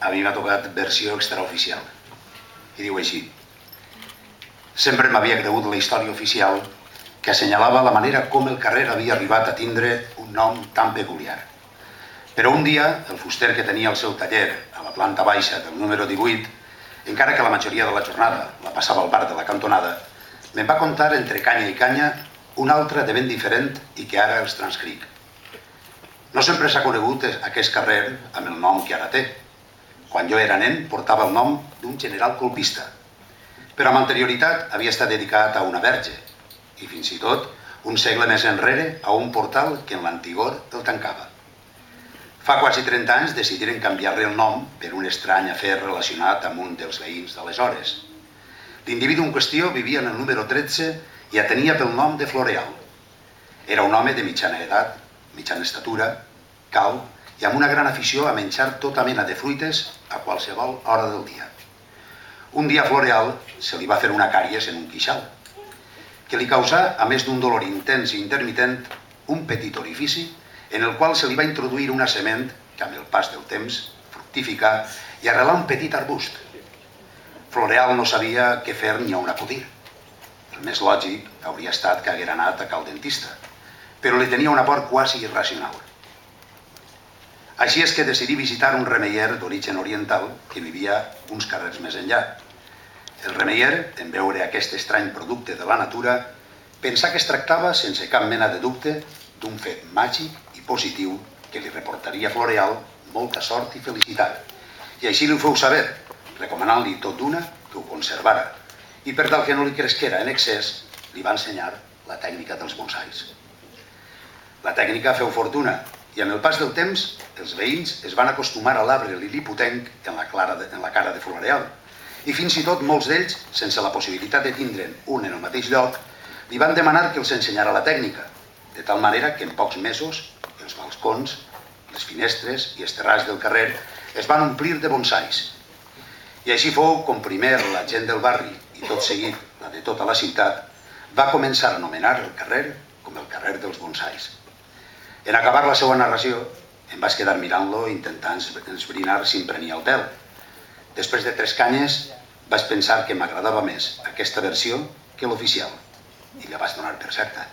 A mi m'ha tocat versió extraoficial. I diu així: sempre m'havia cregut la història oficial que assenyalava la manera com el carrer havia arribat a tindre un nom tan peculiar. Però un dia, el fuster que tenia el seu taller a la planta baixa del número 18, encara que la majoria de la jornada la passava al bar de la cantonada, me'n va contar entre canya i canya una altra de ben diferent i que ara els transcric. No sempre s'ha conegut aquest carrer amb el nom que ara té. Quan jo era nen portava el nom d'un general colpista, però amb anterioritat havia estat dedicat a una verge i fins i tot un segle més enrere a un portal que en l'antigor el tancava. Fa quasi 30 anys decidiren canviar-li el nom per un estrany afer relacionat amb un dels veïns d'aleshores. L'individu en qüestió vivia en el número 13 i atenia pel nom de Floreal. Era un home de mitjana edat, mitjana estatura, calb i amb una gran afició a menjar tota mena de fruites a qualsevol hora del dia. Un dia a Floreal se li va fer una càries en un queixal, que li causà, a més d'un dolor intens i intermitent, un petit orifici en el qual se li va introduir una sement que amb el pas del temps fructificà i arrelà un petit arbust. Floreal no sabia què fer ni on acudir. El més lògic hauria estat que haguera anat a cal dentista, però li tenia una por quasi irracional. Així és que decidí visitar un remeier d'origen oriental que vivia uns carrers més enllà. El remeier, en veure aquest estrany producte de la natura, pensà que es tractava, sense cap mena de dubte, d'un fet màgic i positiu que li reportaria a Floreal molta sort i felicitat. I així li ho feu saber, recomanant-li tot d'una que ho conservara. I per tal que no li cresquera en excés, li va ensenyar la tècnica dels bonsais. La tècnica feu fortuna i amb el pas del temps els veïns es van acostumar a l'arbre liliputenc en la cara de Floreal i fins i tot molts d'ells, sense la possibilitat de tindre'n un en el mateix lloc, li van demanar que els ensenyara la tècnica, de tal manera que en pocs mesos els balcons, les finestres i els terrats del carrer es van omplir de bonsais. I així fou com primer la gent del barri i tot seguit la de tota la ciutat va començar a anomenar el carrer com el carrer dels bonsais. En acabar la seva narració, em vaig quedar mirant-lo intentant esbrinar si em prenia el pèl. Després de 3 canyes, vaig pensar que m'agradava més aquesta versió que l'oficial i la vaig donar per certa.